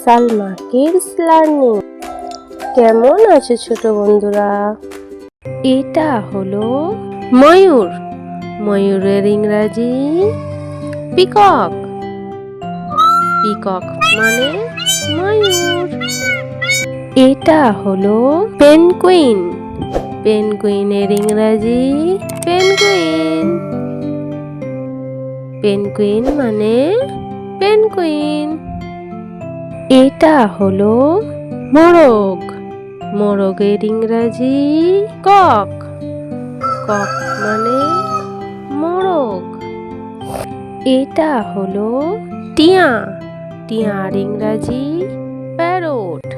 Salma kids learning. কেমন আছে ছোট বন্ধুরা? এটা হলো ময়ূর। ময়ূরের ইংরাজি পিকক। পিকক মানে ময়ূর। এটা হলো পেনগুইন। পেনগুইনের ইংরাজি পেনগুইন। পেনগুইন মানে পেনগুইন। এটা হলো মোরগ। মোরগের ইংরাজি কক। কক মানে মোরগ। এটা হলো টিয়া। টিয়ার ইংরাজি প্যারট।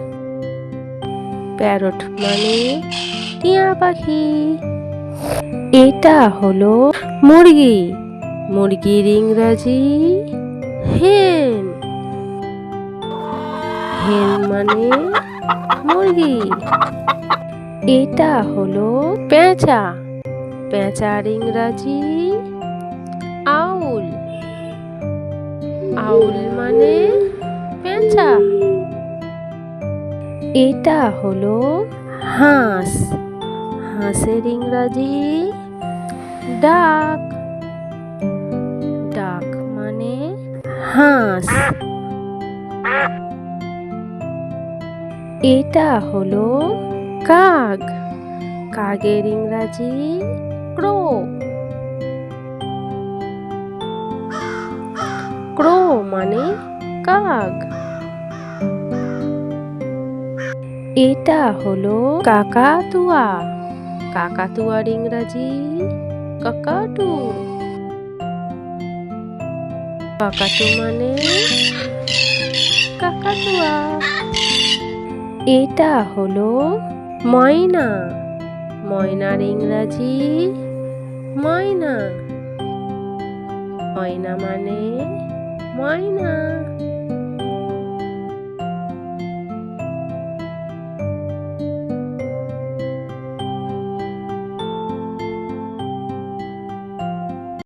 প্যারট মানে টিয়া পাখি। এটা হলো মুরগি। মুরগির ইংরাজি হেন। হেন মানে মুরগি। এটা হলো পেঁচা। পেঁচার ইংরাজি আউল। আউল মানে পেঁচা। এটা হলো হাঁস। হাঁসের ইংরাজি ডাক। ডাক মানে হাঁস। এটা হলো কাক। কাকের ইংরাজি ক্রো। ক্রো মানে কাক। এটা হলো কাকাতুয়া। কাকাতুয়ার ইংরাজি কাকাটু। কাকাটু মানে কাকাতুয়া। এটা হলো ময়না। ময়নার ইংরাজি ময়না। ময়না মানে ময়না।